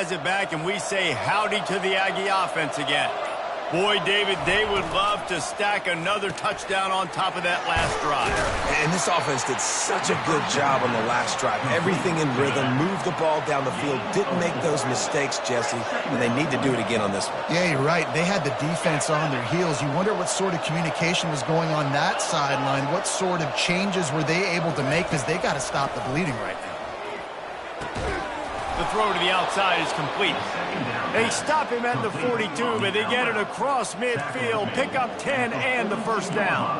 has it back, and we say howdy to the Aggie offense again. Boy, David, they would love to stack another touchdown on top of that last drive. And this offense did such a good job on the last drive. Everything in rhythm, moved the ball down the field, didn't make those mistakes, Jesse, and they need to do it again on this one. Yeah, you're right. They had the defense on their heels. You wonder what sort of communication was going on that sideline. What sort of changes were they able to make, because they got to stop the bleeding right now. The throw to the outside is complete. They stop him at the 42, but they get it across midfield, pick up 10 and the first down.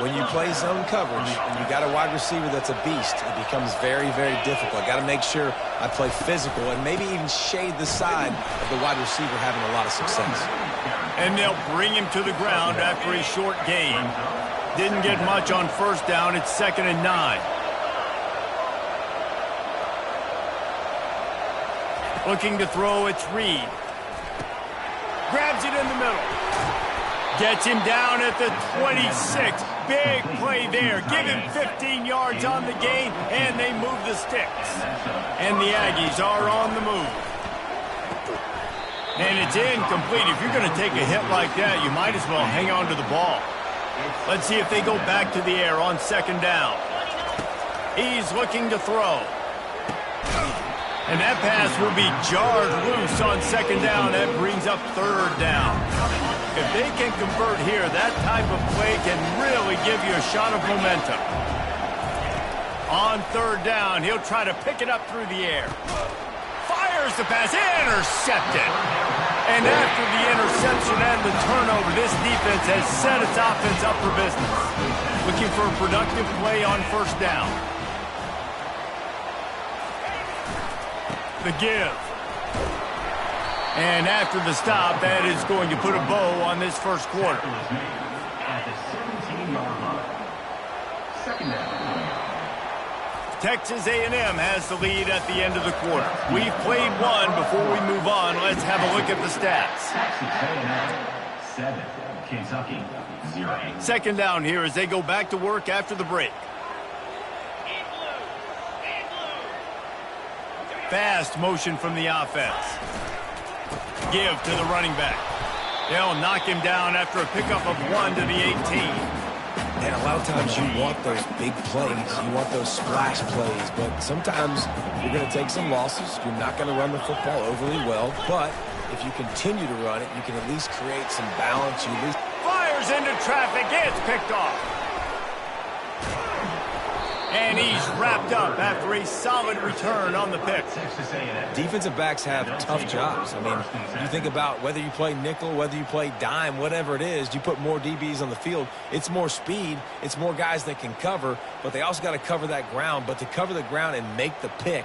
When you play zone coverage and you got a wide receiver that's a beast, it becomes very, very difficult. I got to make sure I play physical and maybe even shade the side of the wide receiver having a lot of success. And they'll bring him to the ground after a short gain. Didn't get much on first down. It's 2nd and 9. Looking to throw, it's Reed. Grabs it in the middle. Gets him down at the 26. Big play there. Give him 15 yards on the gain, and they move the sticks. And the Aggies are on the move. And it's incomplete. If you're going to take a hit like that, you might as well hang on to the ball. Let's see if they go back to the air on 2nd down. He's looking to throw. And that pass will be jarred loose on 2nd down. That brings up 3rd down. If they can convert here, that type of play can really give you a shot of momentum. On 3rd down, he'll try to pick it up through the air. Fires the pass, intercepted. And after the interception and the turnover, this defense has set its offense up for business. Looking for a productive play on 1st down. The give. And after the stop, that is going to put a bow on this first quarter. Texas A&M has the lead at the end of the quarter. We've played one. Before we move on, let's have a look at the stats. 7, Kentucky 0. 2nd down here as they go back to work after the break. Fast motion from the offense. Give to the running back. They'll knock him down after a pickup of 1 to the 18. And a lot of times you want those big plays. You want those splash plays. But sometimes you're going to take some losses. You're not going to run the football overly well. But if you continue to run it, you can at least create some balance. You at least fires into traffic. It's picked off. And he's wrapped up after a solid return on the pick. Defensive backs have tough jobs. I mean, you think about whether you play nickel, whether you play dime, whatever it is, you put more DBs on the field. It's more speed. It's more guys that can cover, but they also got to cover that ground. But to cover the ground and make the pick,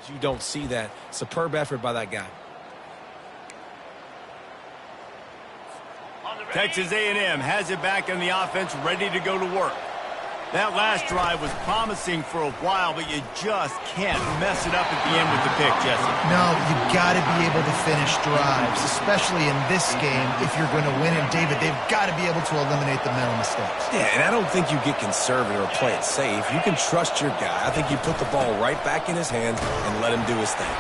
You don't see that. Superb effort by that guy. Texas A&M has it back in the offense, ready to go to work. That last drive was promising for a while, but you just can't mess it up at the end with the pick, Jesse. No, you've got to be able to finish drives, especially in this game. If you're going to win, and David, they've got to be able to eliminate the mental mistakes. Yeah, and I don't think you get conservative or play it safe. You can trust your guy. I think you put the ball right back in his hands and let him do his thing.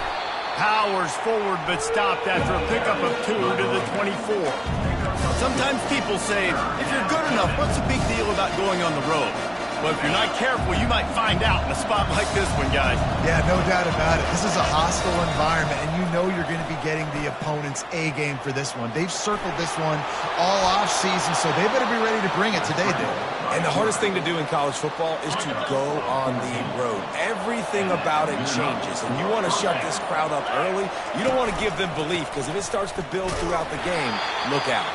Powers forward, but stopped after a pickup of 2 to the 24. Sometimes people say, if you're good enough, what's the big deal about going on the road? Well, if you're not careful, you might find out in a spot like this one, guys. Yeah, no doubt about it. This is a hostile environment, and you know you're going to be getting the opponent's A game for this one. They've circled this one all offseason, so they better be ready to bring it today, David. And the hardest thing to do in college football is to go on the road. Everything about it changes, and you want to shut this crowd up early. You don't want to give them belief, because if it starts to build throughout the game, look out.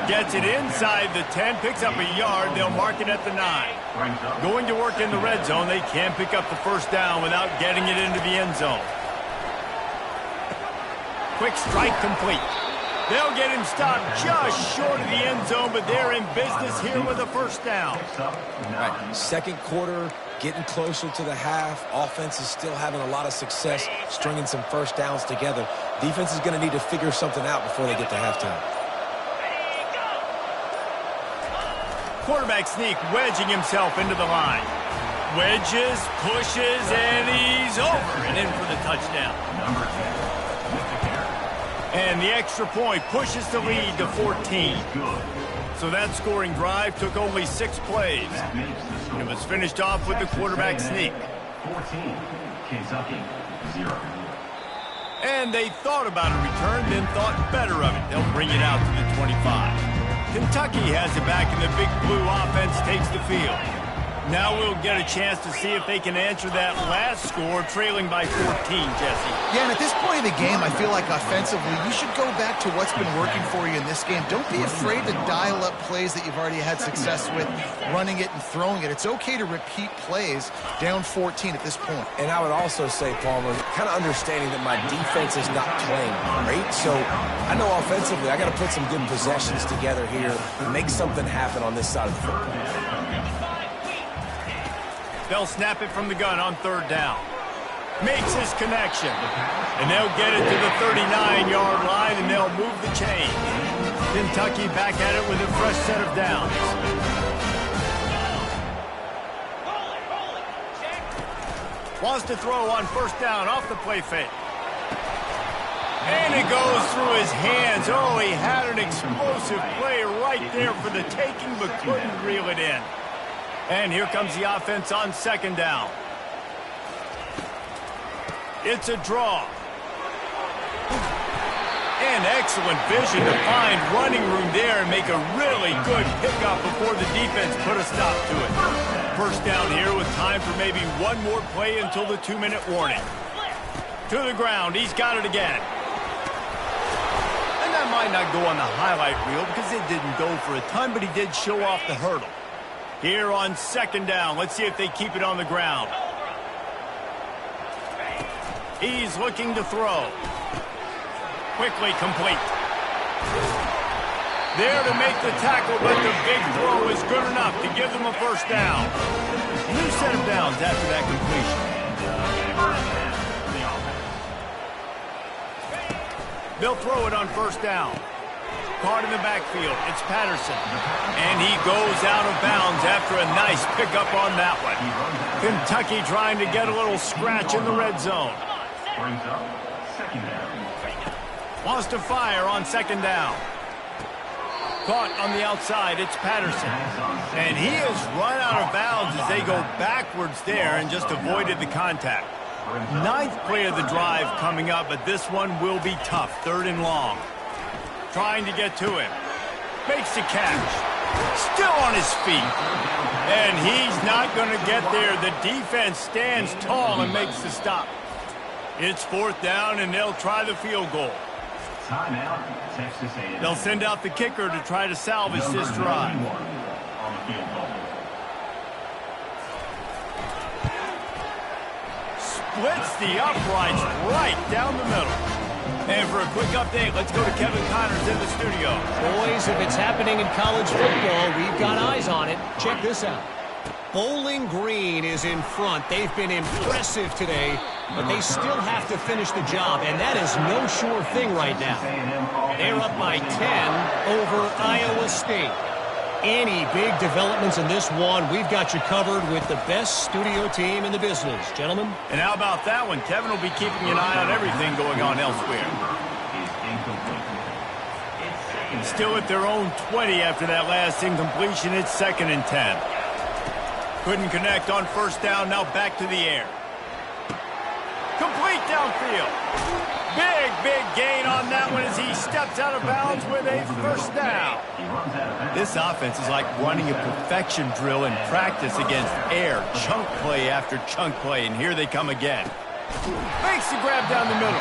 Gets it inside the 10, picks up a yard. They'll mark it at the 9. Going to work in the red zone. They can't pick up the first down without getting it into the end zone. Quick strike complete. They'll get him stopped just short of the end zone, but they're in business here with a first down. Right. Second quarter, getting closer to the half. Offense is still having a lot of success stringing some first downs together. Defense is going to need to figure something out before they get to halftime. Quarterback sneak, wedging himself into the line. Wedges, pushes, and he's over and in for the touchdown. And the extra point pushes the lead to 14. So that scoring drive took only 6 plays. It was finished off with the quarterback sneak. 14, Kentucky, 0. And they thought about a return, then thought better of it. They'll bring it out to the 25. Kentucky has it back, and the big blue offense takes the field. Now we'll get a chance to see if they can answer that last score, trailing by 14, Jesse. Yeah, and at this point of the game, I feel like offensively, you should go back to what's been working for you in this game. Don't be afraid to dial up plays that you've already had success with, running it and throwing it. It's okay to repeat plays down 14 at this point. And I would also say, Palmer, kind of understanding that my defense is not playing great, so I know offensively I got to put some good possessions together here and make something happen on this side of the football. They'll snap it from the gun on third down. Makes his connection. And they'll get it to the 39-yard line, and they'll move the chain. Kentucky back at it with a fresh set of downs. Wants to throw on first down off the play fake. And it goes through his hands. Oh, he had an explosive play right there for the taking, but couldn't reel it in. And here comes the offense on second down. It's a draw. And excellent vision to find running room there and make a really good pickup before the defense put a stop to it. First down here with time for maybe one more play until the 2-minute warning. To the ground. He's got it again. And that might not go on the highlight reel because it didn't go for a ton, but he did show off the hurdle. Here on second down, let's see if they keep it on the ground. He's looking to throw. Quickly complete. There to make the tackle, but the big throw is good enough to give them a first down. New set of downs after that completion. They'll throw it on first down. Caught in the backfield. It's Patterson. And he goes out of bounds after a nice pickup on that one. Kentucky trying to get a little scratch in the red zone. Brings up second down. Wants to fire on second down. Caught on the outside. It's Patterson. And he has run out of bounds as they go backwards there and just avoided the contact. 9th play of the drive coming up, but this one will be tough. 3rd and long. Trying to get to him. Makes the catch. Still on his feet. And he's not going to get there. The defense stands tall and makes the stop. It's 4th down, and they'll try the field goal. Timeout, Texas A&M. They'll send out the kicker to try to salvage this drive. On the field goal. splits the uprights right down the middle. And for a quick update, let's go to Kevin Connors in the studio. Boys, if it's happening in college football, we've got eyes on it. Check this out. Bowling Green is in front. They've been impressive today, but they still have to finish the job, and that is no sure thing right now. They're up by 10 over Iowa State. Any big developments in this one, we've got you covered with the best studio team in the business. Gentlemen? And how about that one? Kevin will be keeping an eye on everything going on elsewhere. Still at their own 20 after that last incompletion. It's 2nd and 10. Couldn't connect on first down. Now back to the air. Complete downfield. Big gain on that one as he steps out of bounds with a first down. This offense is like running a perfection drill in practice against air. Chunk play after chunk play, and here they come again. Makes the grab down the middle.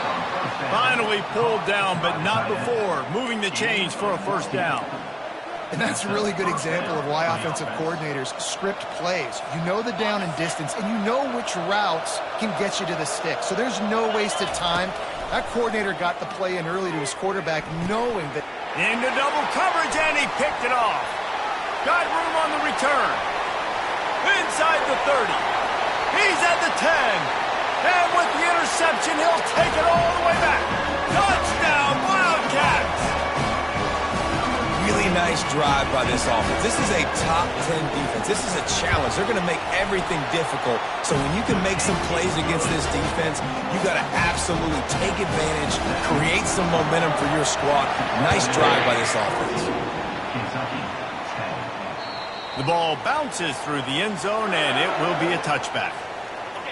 Finally pulled down, but not before. Moving the chains for a first down. And that's a really good example of why offensive coordinators script plays. You know the down and distance, and you know which routes can get you to the stick. So there's no wasted time. That coordinator got the play in early to his quarterback, knowing that... Into double coverage, and he picked it off. Got room on the return. Inside the 30. He's at the 10. And with the interception, he'll take it all the way back. Touchdown, Wildcats! Really nice drive by this offense. This is a top 10 defense. This is a challenge. They're going to make everything difficult. So when you can make some plays against this defense, you got to absolutely take advantage, create some momentum for your squad. Nice drive by this offense. The ball bounces through the end zone, and it will be a touchback.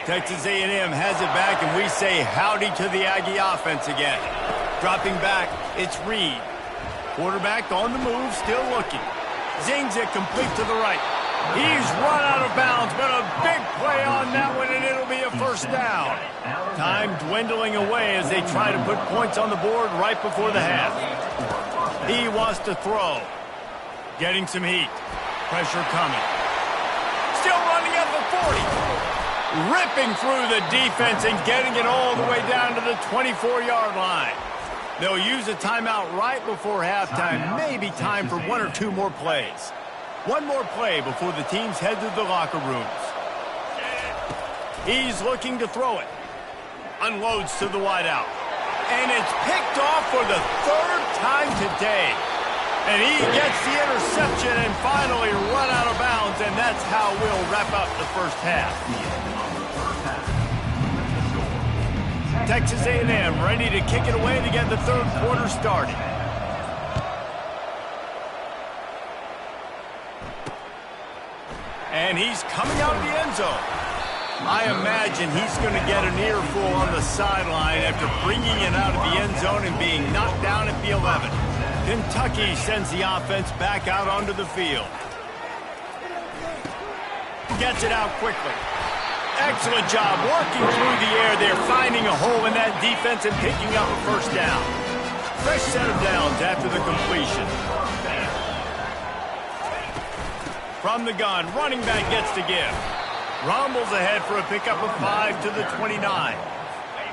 Texas A&M has it back, and we say howdy to the Aggie offense again. Dropping back, it's Reed. Quarterback on the move, still looking. Zings it complete to the right. He's run out of bounds, but a big play on that one, and it'll be a first down. Time dwindling away as they try to put points on the board right before the half. He wants to throw. Getting some heat. Pressure coming. Still running at the 40. Ripping through the defense and getting it all the way down to the 24-yard line. They'll use a timeout right before halftime. Maybe time for 1 or 2 more plays. One more play before the teams head to the locker rooms. He's looking to throw it. Unloads to the wideout. And it's picked off for the 3rd time today. And he gets the interception and finally run out of bounds. And that's how we'll wrap up the first half. Texas A&M ready to kick it away to get the 3rd quarter started. And he's coming out of the end zone. I imagine he's going to get an earful on the sideline after bringing it out of the end zone and being knocked down at the 11. Kentucky sends the offense back out onto the field. Gets it out quickly. Excellent job working through the air there, finding a hole in that defense and picking up a first down. Fresh set of downs after the completion. From the gun, running back gets to give. Rumbles ahead for a pickup of 5 to the 29.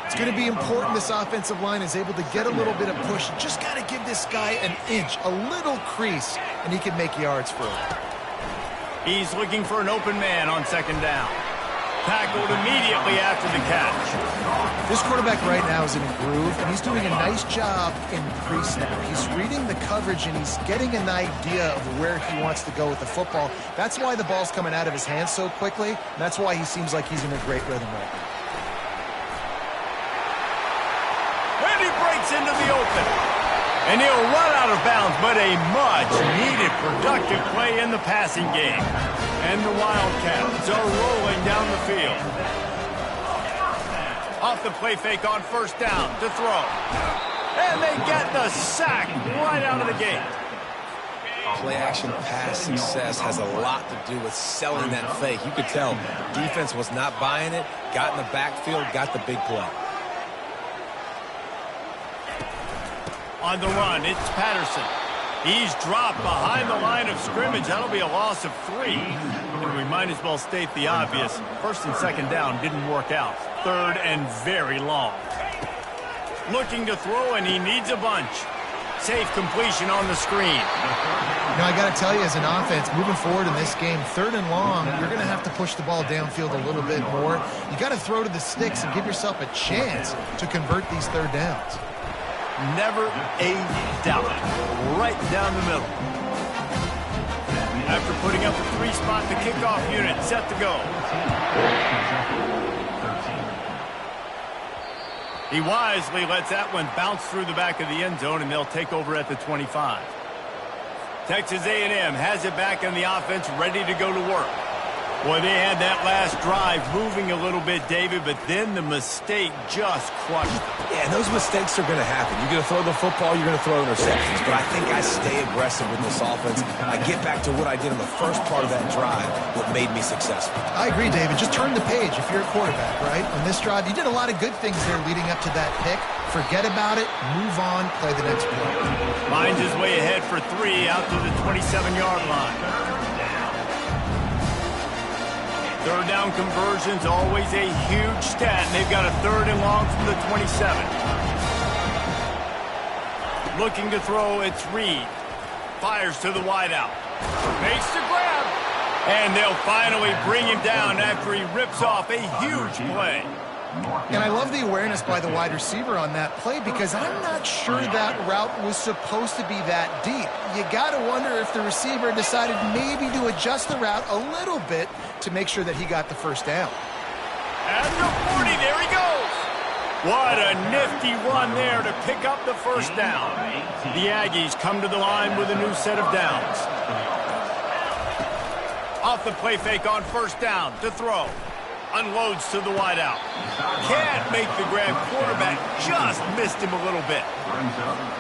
It's going to be important this offensive line is able to get a little bit of push. Just got to give this guy an inch, a little crease, and he can make yards for it. He's looking for an open man on 2nd down. Tackled immediately after the catch. This quarterback right now is in a groove, and he's doing a nice job in pre-snap. He's reading the coverage, and he's getting an idea of where he wants to go with the football. That's why the ball's coming out of his hands so quickly, and that's why he seems like he's in a great rhythm right now. And he breaks into the open. And he'll run out of bounds, but a much-needed productive play in the passing game. And the Wildcats are rolling down the field. Off the play fake on first down to throw. And they get the sack right out of the gate. Play-action pass success has a lot to do with selling that fake. You could tell defense was not buying it, got in the backfield, got the big play. On the run, it's Patterson. He's dropped behind the line of scrimmage. That'll be a loss of 3. And we might as well state the obvious. First and second down didn't work out. Third and very long. Looking to throw, and he needs a bunch. Safe completion on the screen. I got to tell you, as an offense, moving forward in this game, third and long, you're going to have to push the ball downfield a little bit more. You got to throw to the sticks and give yourself a chance to convert these third downs. Never a doubt. Right down the middle. After putting up a three-spot, the kickoff unit set to go. He wisely lets that one bounce through the back of the end zone, and they'll take over at the 25. Texas A&M has it back in the offense, ready to go to work. Boy, they had that last drive moving a little bit, David, but then the mistake just crushed them. Yeah, and those mistakes are going to happen. You're going to throw the football, you're going to throw interceptions. But I think I stay aggressive with this offense. I get back to what I did in the first part of that drive, what made me successful. I agree, David. Just turn the page if you're a quarterback, right? On this drive, you did a lot of good things there leading up to that pick. Forget about it, move on, play the next play. Finds his way ahead for 3 out to the 27-yard line. Third down conversion's always a huge stat, and they've got a third and long from the 27. Looking to throw, it's Reed. Fires to the wideout. Makes the grab. And they'll finally bring him down after he rips off a huge play. And I love the awareness by the wide receiver on that play because I'm not sure that route was supposed to be that deep. You got to wonder if the receiver decided maybe to adjust the route a little bit to make sure that he got the first down. At the 40, there he goes. What a nifty run there to pick up the first down. The Aggies come to the line with a new set of downs. Off the play fake on first down to throw. Unloads to the wideout. Can't make the grab. Quarterback just missed him a little bit.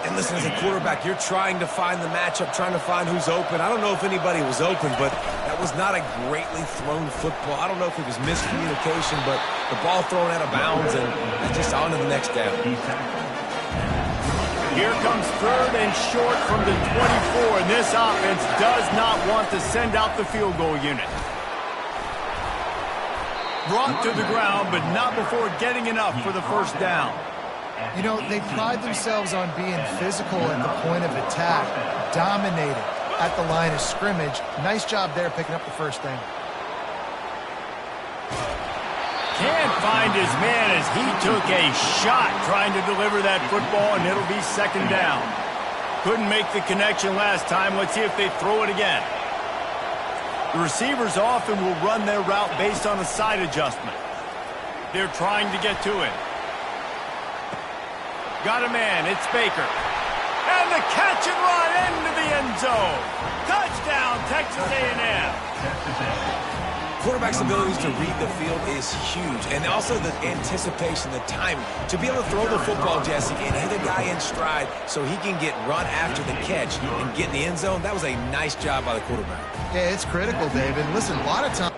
And listen, as a quarterback, you're trying to find the matchup, trying to find who's open. I don't know if anybody was open, but that was not a greatly thrown football. I don't know if it was miscommunication, but the ball thrown out of bounds and just on to the next down. Here comes third and short from the 24, and this offense does not want to send out the field goal unit. Brought to the ground, but not before getting enough for the first down. You know, they pride themselves on being physical at the point of attack, dominated at the line of scrimmage. Nice job there picking up the first down. Can't find his man as he took a shot trying to deliver that football, and it'll be second down. Couldn't make the connection last time. Let's see if they throw it again. The receivers often will run their route based on a side adjustment. They're trying to get to him. Got a man, it's Baker. And the catch and run into the end zone. Touchdown, Texas A&M. Quarterback's abilities to read the field is huge, and also the anticipation, the timing. To be able to throw the football, Jesse, and hit a guy in stride so he can get run after the catch and get in the end zone, that was a nice job by the quarterback. Yeah, it's critical, David. Listen, a lot of times.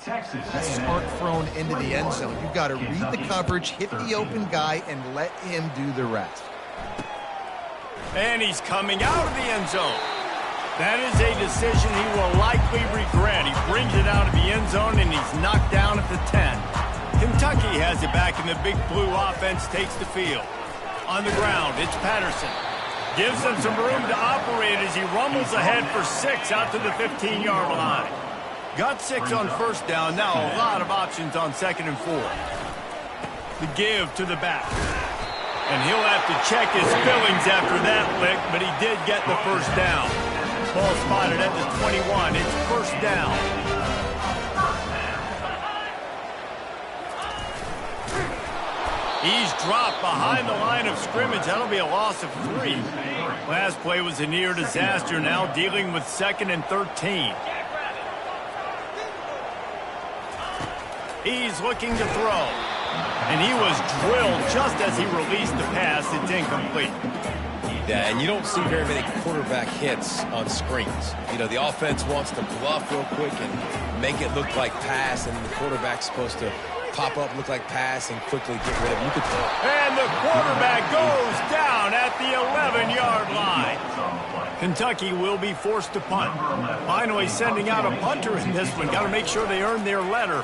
Texas Passes A&M. aren't thrown into the end zone. You've got to read the coverage, hit the open guy, and let him do the rest. And he's coming out of the end zone. That is a decision he will likely regret. He brings it out of the end zone, and he's knocked down at the 10. Kentucky has it back, and the Big Blue offense takes the field. On the ground, it's Patterson. Gives them some room to operate as he rumbles ahead for 6 out to the 15-yard line. Got 6 on first down. Now a lot of options on 2nd and 4. The give to the back. And he'll have to check his fillings after that lick, but he did get the first down. Ball spotted at the 21. It's first down. He's dropped behind the line of scrimmage. That'll be a loss of 3. Last play was a near disaster. Now dealing with 2nd and 13. He's looking to throw. And he was drilled just as he released the pass. It's incomplete. Yeah, and you don't see very many quarterback hits on screens. You know, the offense wants to bluff real quick and make it look like pass, and the quarterback's supposed to pop up, look like pass, and quickly get rid of it. You could throw. And the quarterback goes down at the 11-yard line. Kentucky will be forced to punt. Finally sending out a punter in this one. Got to make sure they earn their letter.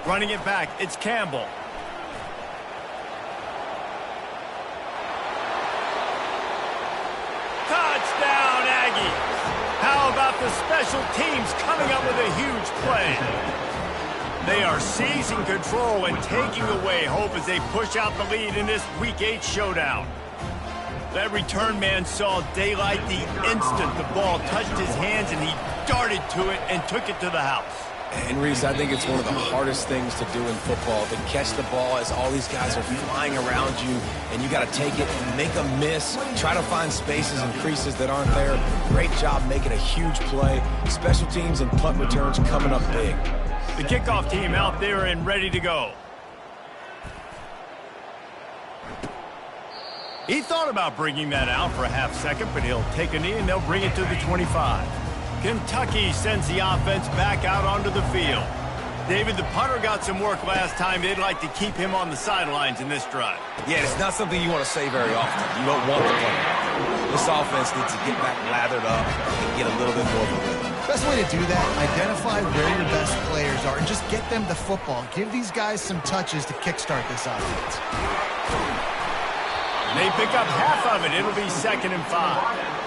Running it back, it's Campbell. Touchdown, Aggies. How about the special teams coming up with a huge play? They are seizing control and taking away hope as they push out the lead in this Week 8 showdown. That return man saw daylight the instant the ball touched his hands, and he darted to it and took it to the house. And Reese, I think it's one of the hardest things to do in football, to catch the ball as all these guys are flying around you, and you got to take it, make a miss, try to find spaces and creases that aren't there. Great job making a huge play. Special teams and punt returns coming up big. The kickoff team out there and ready to go. He thought about bringing that out for a half second, but he'll take a knee and they'll bring it to the 25. Kentucky sends the offense back out onto the field. David, the punter got some work last time. They'd like to keep him on the sidelines in this drive. Yeah, it's not something you want to say very often. You don't want the punter. This offense needs to get back lathered up and get a little bit more of a rhythm. Best way to do that, identify where your best players are and just get them the football. Give these guys some touches to kickstart this offense. They pick up half of it. It'll be 2nd and 5.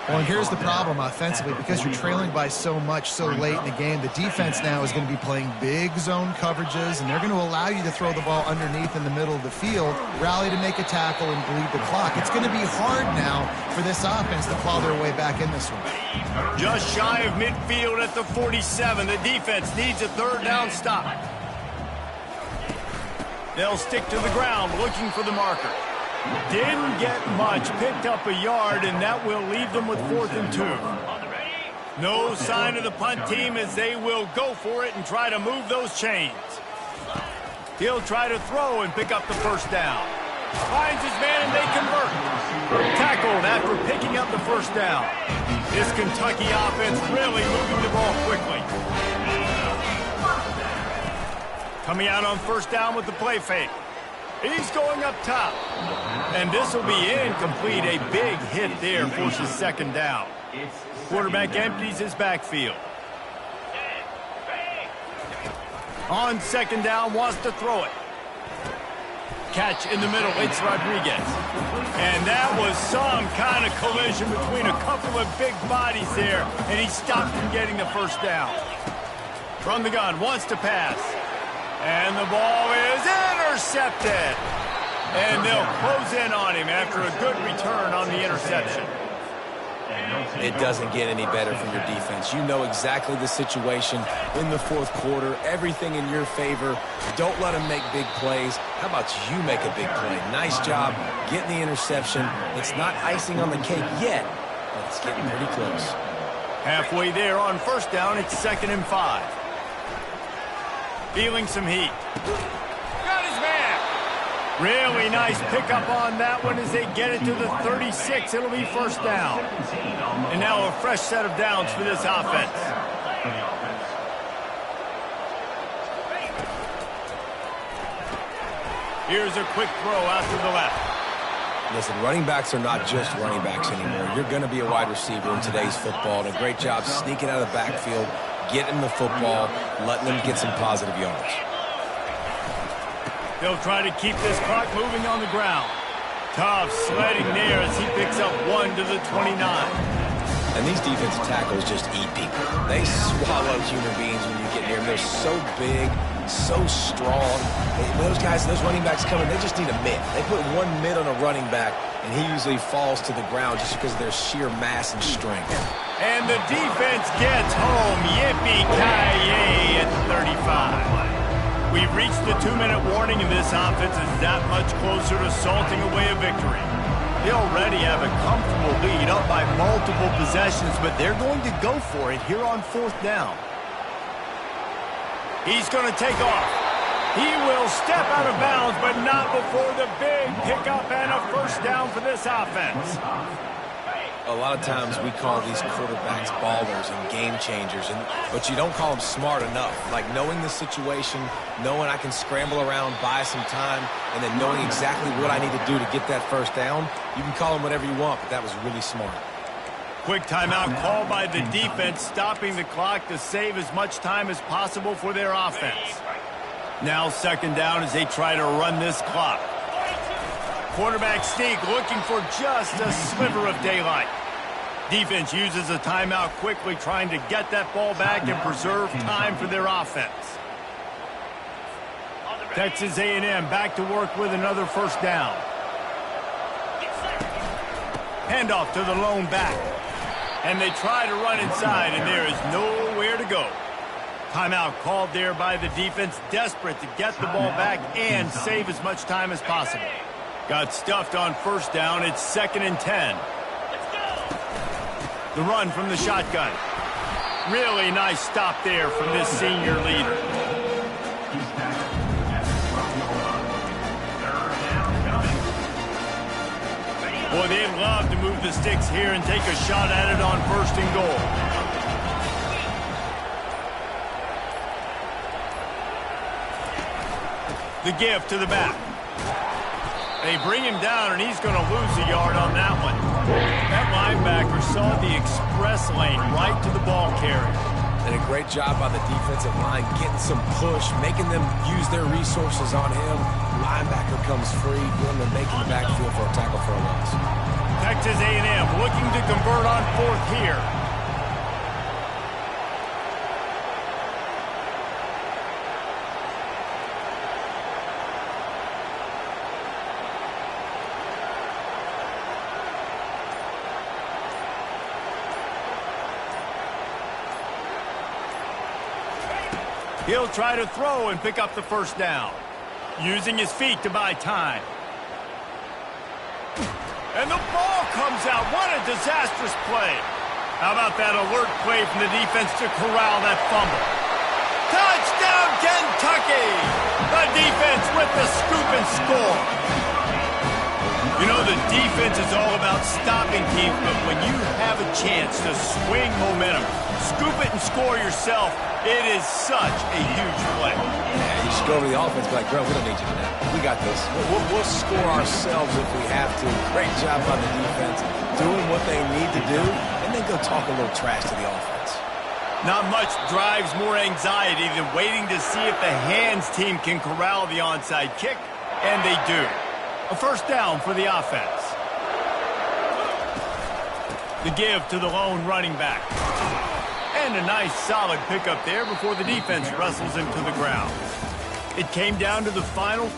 Well, and here's the problem offensively. Because you're trailing by so much so late in the game, the defense now is going to be playing big zone coverages, and they're going to allow you to throw the ball underneath in the middle of the field, rally to make a tackle, and bleed the clock. It's going to be hard now for this offense to claw their way back in this one. Just shy of midfield at the 47. The defense needs a 3rd down stop. They'll stick to the ground looking for the marker. Didn't get much, picked up a yard, and that will leave them with 4th and 2. No sign of the punt team as they will go for it and try to move those chains. He'll try to throw and pick up the first down. Finds his man and they convert. Tackled after picking up the first down. This Kentucky offense really moving the ball quickly. Coming out on first down with the play fake. He's going up top. And this will be incomplete. A big hit there forces 2nd down. Quarterback empties his backfield. On 2nd down, wants to throw it. Catch in the middle, it's Rodriguez. And that was some kind of collision between a couple of big bodies there, and he stopped from getting the first down. From the gun, wants to pass. And the ball is intercepted. And they'll close in on him after a good return on the interception. It doesn't get any better from your defense. You know exactly the situation in the 4th quarter. Everything in your favor. Don't let them make big plays. How about you make a big play? Nice job getting the interception. It's not icing on the cake yet, but it's getting pretty close. Halfway there on first down, it's 2nd and 5. Feeling some heat. Got his man. Really nice pickup on that one as they get it to the 36. It'll be first down. And now a fresh set of downs for this offense. Here's a quick throw out to the left. Listen, running backs are not just running backs anymore. You're going to be a wide receiver in today's football, and a great job sneaking out of the backfield, getting the football, letting them get some positive yards. They'll try to keep this clock moving on the ground. Tough sledding there as he picks up 1 to the 29. And these defensive tackles just eat people. They swallow human beings when you get near them. They're so big, so strong. Those guys, those running backs coming, they just need a mitt. They put one mitt on a running back, and he usually falls to the ground just because of their sheer mass and strength. And the defense gets home. Yippee-ki-yay at 35. We've reached the 2-minute warning, and this offense is that much closer to salting away a victory. They already have a comfortable lead, up by multiple possessions, but they're going to go for it here on 4th down. He's going to take off. He will step out of bounds, but not before the big pickup and a first down for this offense. A lot of times we call these quarterbacks ballers and game changers, but you don't call them smart enough. Like knowing the situation, knowing I can scramble around, buy some time, and then knowing exactly what I need to do to get that first down. You can call them whatever you want, but that was really smart. Quick timeout called by the defense, stopping the clock to save as much time as possible for their offense. Now 2nd down as they try to run this clock. Quarterback sneak looking for just a sliver of daylight. Defense uses a timeout quickly, trying to get that ball back and preserve time for their offense. Texas A&M back to work with another first down. Handoff to the lone back. And they try to run inside, and there is nowhere to go. Timeout called there by the defense, desperate to get the ball back and save as much time as possible. Got stuffed on first down. It's 2nd and 10. The run from the shotgun. Really nice stop there from this senior leader. Boy, they'd love to move the sticks here and take a shot at it on 1st and goal. The give to the back. They bring him down, and he's going to lose a yard on that one. That linebacker saw the express lane right to the ball carrier. And a great job by the defensive line, getting some push, making them use their resources on him. Linebacker comes free, going to make the backfield for a tackle for a loss. Texas A&M looking to convert on 4th here. He'll try to throw and pick up the first down, using his feet to buy time. And the ball comes out. What a disastrous play. How about that alert play from the defense to corral that fumble? Touchdown, Kentucky! The defense with the scoop and score. You know, the defense is all about stopping teams, but when you have a chance to swing momentum, scoop it and score yourself, it is such a huge play. Yeah, you should go over to the offense and be like, bro, we don't need you today. We got this. We'll score ourselves if we have to. Great job by the defense, doing what they need to do, and then go talk a little trash to the offense. Not much drives more anxiety than waiting to see if the hands team can corral the onside kick, and they do. A first down for the offense. The give to the lone running back. And a nice solid pickup there before the defense wrestles him to the ground. It came down to the final